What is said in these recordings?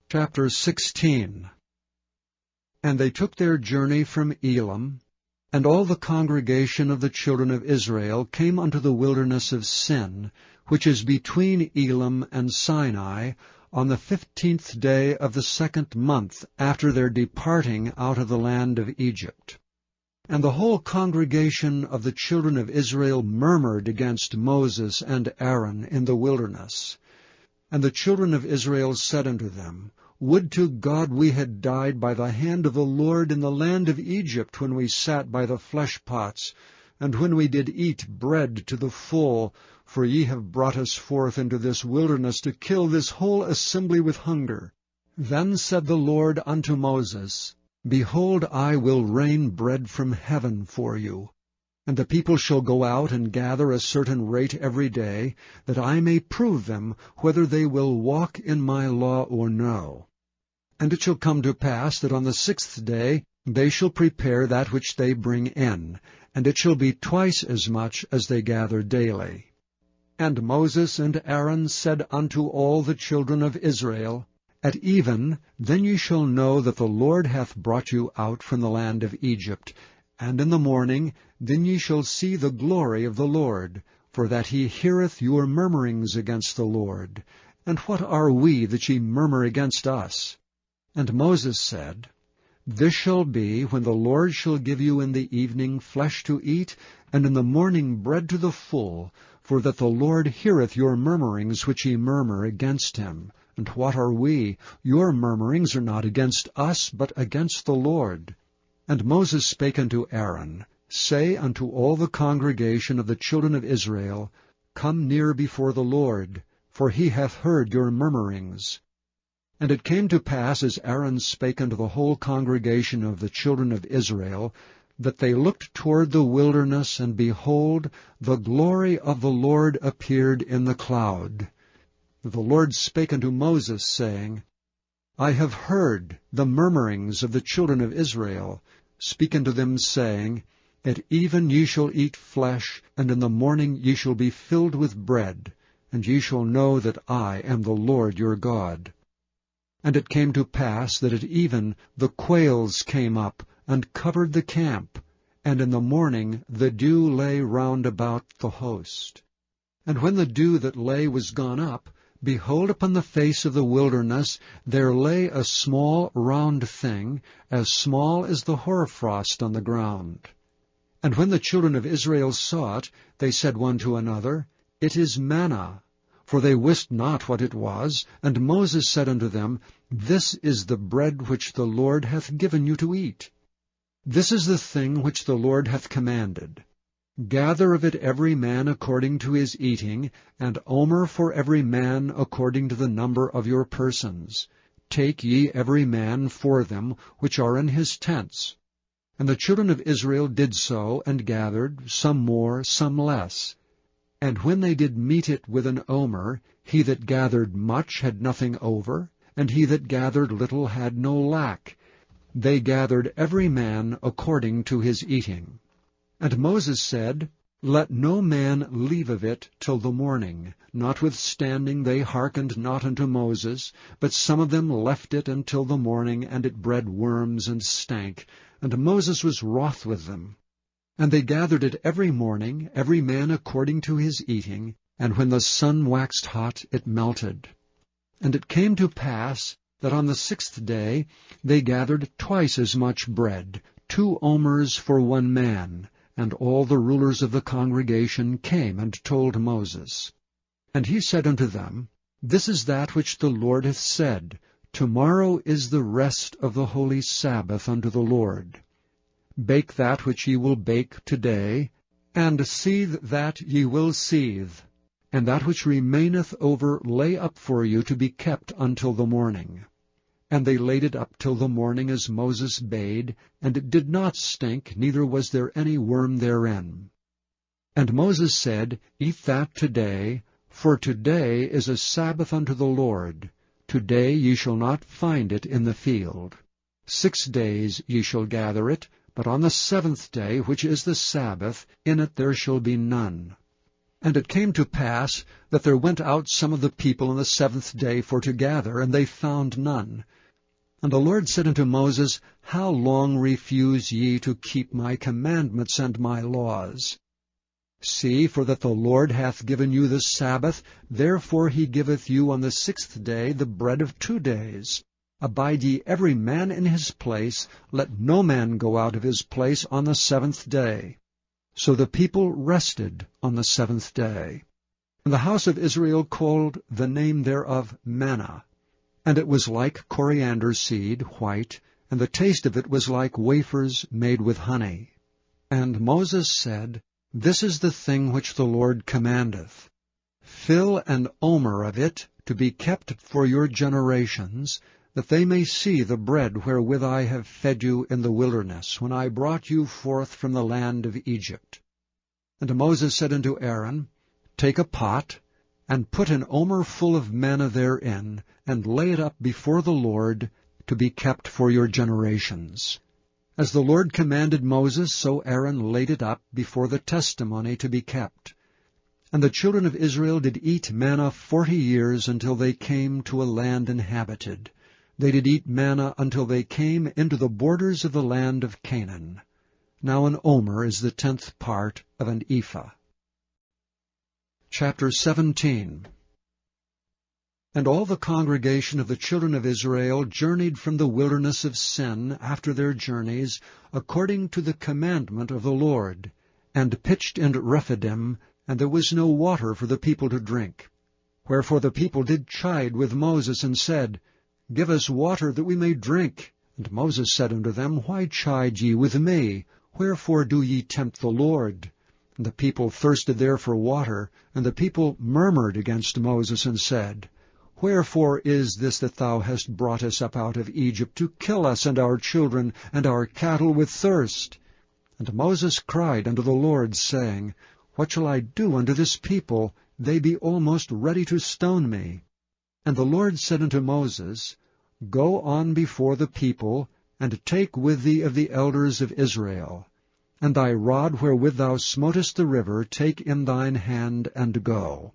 Chapter 16. And they took their journey from Elim, and all the congregation of the children of Israel came unto the wilderness of Sin, which is between Elim and Sinai, on the 15th day of the 2nd month after their departing out of the land of Egypt. And the whole congregation of the children of Israel murmured against Moses and Aaron in the wilderness. And the children of Israel said unto them, Would to God we had died by the hand of the Lord in the land of Egypt, when we sat by the flesh pots, and when we did eat bread to the full, for ye have brought us forth into this wilderness to kill this whole assembly with hunger. Then said the Lord unto Moses, Behold, I will rain bread from heaven for you. And the people shall go out and gather a certain rate every day, that I may prove them whether they will walk in my law or no. And it shall come to pass that on the 6th day they shall prepare that which they bring in, and it shall be twice as much as they gather daily. And Moses and Aaron said unto all the children of Israel, At even, then ye shall know that the Lord hath brought you out from the land of Egypt, and in the morning then ye shall see the glory of the Lord, for that he heareth your murmurings against the Lord. And what are we that ye murmur against us? And Moses said, This shall be when the Lord shall give you in the evening flesh to eat, and in the morning bread to the full, for that the Lord heareth your murmurings which ye murmur against him. And what are we? Your murmurings are not against us, but against the Lord. And Moses spake unto Aaron, Say unto all the congregation of the children of Israel, Come near before the Lord, for he hath heard your murmurings. And it came to pass, as Aaron spake unto the whole congregation of the children of Israel, that they looked toward the wilderness, and behold, the glory of the Lord appeared in the cloud. The Lord spake unto Moses, saying, I have heard the murmurings of the children of Israel. Speak unto them, saying, At even ye shall eat flesh, and in the morning ye shall be filled with bread, and ye shall know that I am the Lord your God. And it came to pass that at even the quails came up, and covered the camp, and in the morning the dew lay round about the host. And when the dew that lay was gone up, behold, upon the face of the wilderness there lay a small round thing, as small as the hoarfrost on the ground. And when the children of Israel saw it, they said one to another, It is manna. For they wist not what it was. And Moses said unto them, This is the bread which the Lord hath given you to eat. This is the thing which the Lord hath commanded. Gather of it every man according to his eating, and omer for every man according to the number of your persons. Take ye every man for them which are in his tents. And the children of Israel did so, and gathered, some more, some less. And when they did mete it with an omer, he that gathered much had nothing over, and he that gathered little had no lack. They gathered every man according to his eating. And Moses said, Let no man leave of it till the morning. Notwithstanding they hearkened not unto Moses, but some of them left it until the morning, and it bred worms and stank. And Moses was wroth with them. And they gathered it every morning, every man according to his eating, and when the sun waxed hot, it melted. And it came to pass that on the 6th day they gathered twice as much bread, 2 omers for one man. And all the rulers of the congregation came and told Moses. And he said unto them, This is that which the Lord hath said, Tomorrow is the rest of the holy Sabbath unto the Lord. Bake that which ye will bake today, and seethe that ye will seethe, and that which remaineth over lay up for you to be kept until the morning. And they laid it up till the morning as Moses bade, and it did not stink, neither was there any worm therein. And Moses said, Eat that today, for today is a Sabbath unto the Lord. Today ye shall not find it in the field. 6 days ye shall gather it, but on the 7th day, which is the Sabbath, in it there shall be none. And it came to pass that there went out some of the people on the 7th day for to gather, and they found none. And the Lord said unto Moses, How long refuse ye to keep my commandments and my laws? See, for that the Lord hath given you the Sabbath, therefore he giveth you on the 6th day the bread of 2 days. Abide ye every man in his place, let no man go out of his place on the 7th day. So the people rested on the 7th day. And the house of Israel called the name thereof manna. And it was like coriander seed, white, and the taste of it was like wafers made with honey. And Moses said, This is the thing which the Lord commandeth. Fill an omer of it to be kept for your generations, that they may see the bread wherewith I have fed you in the wilderness, when I brought you forth from the land of Egypt. And Moses said unto Aaron, Take a pot, and put an omer full of manna therein, and lay it up before the Lord, to be kept for your generations. As the Lord commanded Moses, so Aaron laid it up before the testimony to be kept. And the children of Israel did eat manna 40 years, until they came to a land inhabited. They did eat manna until they came into the borders of the land of Canaan. Now an omer is the 10th part of an ephah. Chapter 17. And all the congregation of the children of Israel journeyed from the wilderness of Sin after their journeys, according to the commandment of the Lord, and pitched in Rephidim, and there was no water for the people to drink. Wherefore the people did chide with Moses, and said, Give us water, that we may drink. And Moses said unto them, Why chide ye with me? Wherefore do ye tempt the Lord? And the people thirsted there for water, and the people murmured against Moses, and said, Wherefore is this that thou hast brought us up out of Egypt, to kill us and our children and our cattle with thirst? And Moses cried unto the Lord, saying, What shall I do unto this people? They be almost ready to stone me. And the Lord said unto Moses, Go on before the people, and take with thee of the elders of Israel. And thy rod wherewith thou smotest the river take in thine hand, and go.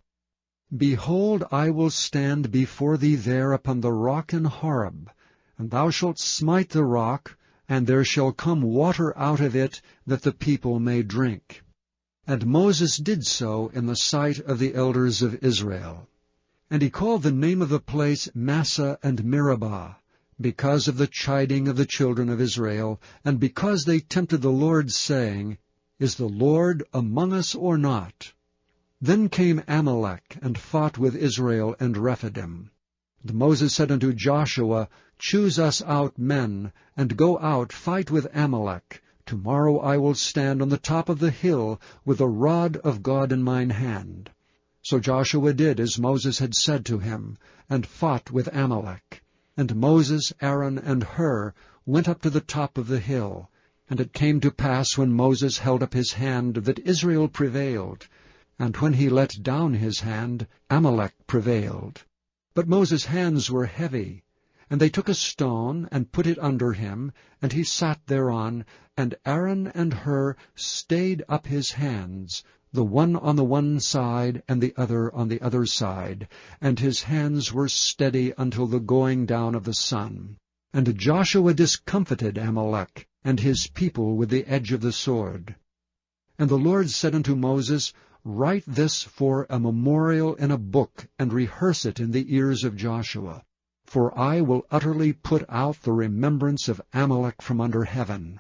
Behold, I will stand before thee there upon the rock in Horeb, and thou shalt smite the rock, and there shall come water out of it, that the people may drink. And Moses did so in the sight of the elders of Israel. And he called the name of the place Massah and Meribah, because of the chiding of the children of Israel, and because they tempted the Lord, saying, Is the Lord among us or not? Then came Amalek, and fought with Israel and Rephidim. And Moses said unto Joshua, Choose us out men, and go out, fight with Amalek. Tomorrow I will stand on the top of the hill, with the rod of God in mine hand. So Joshua did as Moses had said to him, and fought with Amalek. And Moses, Aaron, and Hur went up to the top of the hill. And it came to pass, when Moses held up his hand, that Israel prevailed. And when he let down his hand, Amalek prevailed. But Moses' hands were heavy. And they took a stone, and put it under him, and he sat thereon, and Aaron and Hur stayed up his hands, the one on the one side, and the other on the other side, and his hands were steady until the going down of the sun. And Joshua discomfited Amalek, and his people with the edge of the sword. And the Lord said unto Moses, Write this for a memorial in a book, and rehearse it in the ears of Joshua. For I will utterly put out the remembrance of Amalek from under heaven.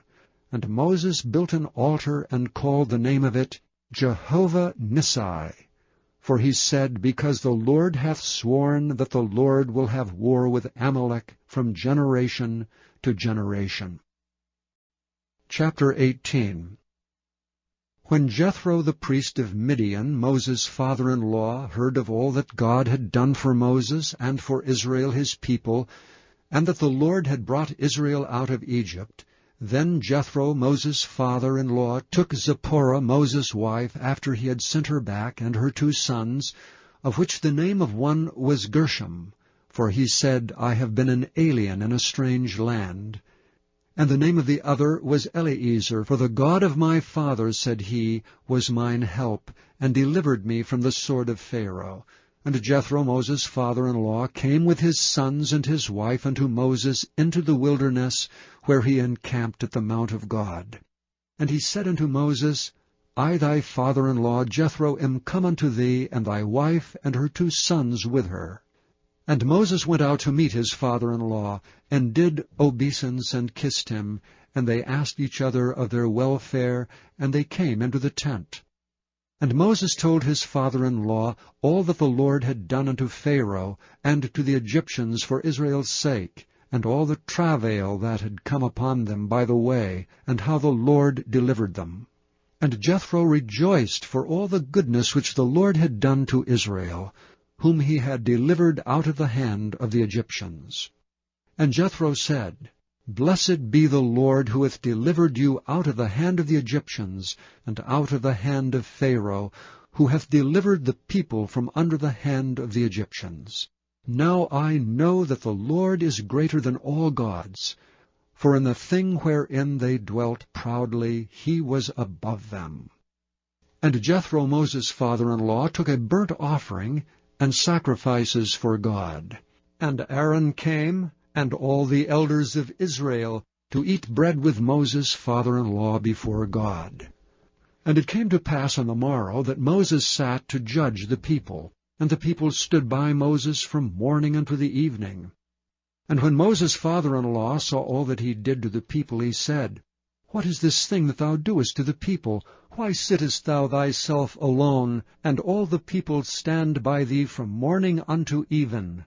And Moses built an altar, and called the name of it Jehovah Nissi. For he said, Because the Lord hath sworn that the Lord will have war with Amalek from generation to generation. Chapter 18. When Jethro the priest of Midian, Moses' father-in-law, heard of all that God had done for Moses and for Israel his people, and that the Lord had brought Israel out of Egypt, then Jethro, Moses' father-in-law, took Zipporah, Moses' wife, after he had sent her back, and her 2 sons, of which the name of one was Gershom, for he said, I have been an alien in a strange land. And the name of the other was Eliezer, for the God of my father, said he, was mine help, and delivered me from the sword of Pharaoh. And Jethro, Moses' father-in-law, came with his sons and his wife unto Moses into the wilderness, where he encamped at the mount of God. And he said unto Moses, I thy father-in-law Jethro am come unto thee, and thy wife and her 2 sons with her. And Moses went out to meet his father-in-law, and did obeisance and kissed him, and they asked each other of their welfare, and they came into the tent. And Moses told his father-in-law all that the Lord had done unto Pharaoh, and to the Egyptians for Israel's sake, and all the travail that had come upon them by the way, and how the Lord delivered them. And Jethro rejoiced for all the goodness which the Lord had done to Israel, whom he had delivered out of the hand of the Egyptians. And Jethro said, Blessed be the Lord, who hath delivered you out of the hand of the Egyptians, and out of the hand of Pharaoh, who hath delivered the people from under the hand of the Egyptians. Now I know that the Lord is greater than all gods, for in the thing wherein they dwelt proudly he was above them. And Jethro, Moses' father-in-law, took a burnt offering and sacrifices for God. And Aaron came, and all the elders of Israel, to eat bread with Moses' father-in-law before God. And it came to pass on the morrow that Moses sat to judge the people, and the people stood by Moses from morning unto the evening. And when Moses' father-in-law saw all that he did to the people, he said, What is this thing that thou doest to the people? Why sittest thou thyself alone, and all the people stand by thee from morning unto even?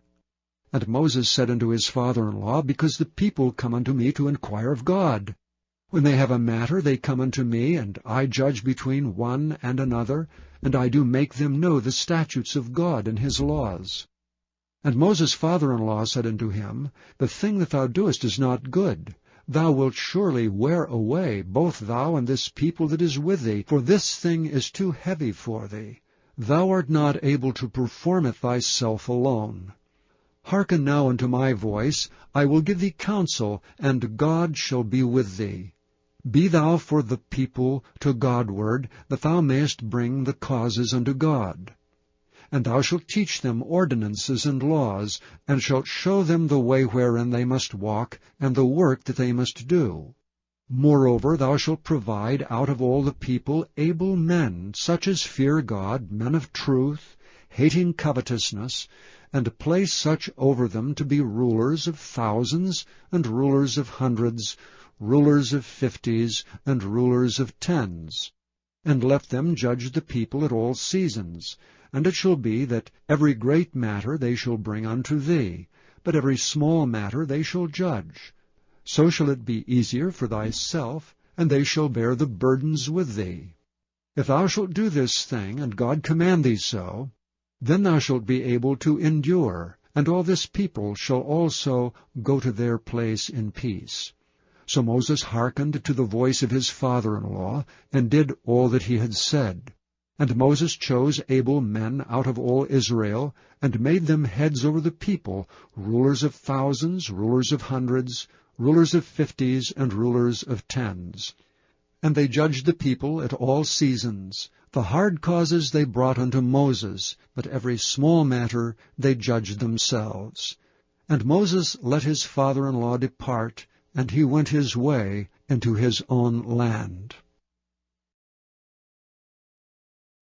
And Moses said unto his father-in-law, Because the people come unto me to inquire of God. When they have a matter, they come unto me, and I judge between one and another, and I do make them know the statutes of God and his laws. And Moses' father-in-law said unto him, The thing that thou doest is not good. Thou wilt surely wear away, both thou and this people that is with thee, for this thing is too heavy for thee. Thou art not able to perform it thyself alone. Hearken now unto my voice, I will give thee counsel, and God shall be with thee. Be thou for the people to Godward, that thou mayest bring the causes unto God. And thou shalt teach them ordinances and laws, and shalt show them the way wherein they must walk, and the work that they must do. Moreover, thou shalt provide out of all the people able men, such as fear God, men of truth, hating covetousness, and place such over them to be rulers of thousands, and rulers of hundreds, rulers of 50s, and rulers of 10s. And let them judge the people at all seasons. And it shall be that every great matter they shall bring unto thee, but every small matter they shall judge. So shall it be easier for thyself, and they shall bear the burdens with thee. If thou shalt do this thing, and God command thee so, then thou shalt be able to endure, and all this people shall also go to their place in peace. So Moses hearkened to the voice of his father-in-law, and did all that he had said. And Moses chose able men out of all Israel, and made them heads over the people, rulers of thousands, rulers of hundreds, rulers of 50s, and rulers of 10s. And they judged the people at all seasons. The hard causes they brought unto Moses, but every small matter they judged themselves. And Moses let his father-in-law depart, and he went his way into his own land.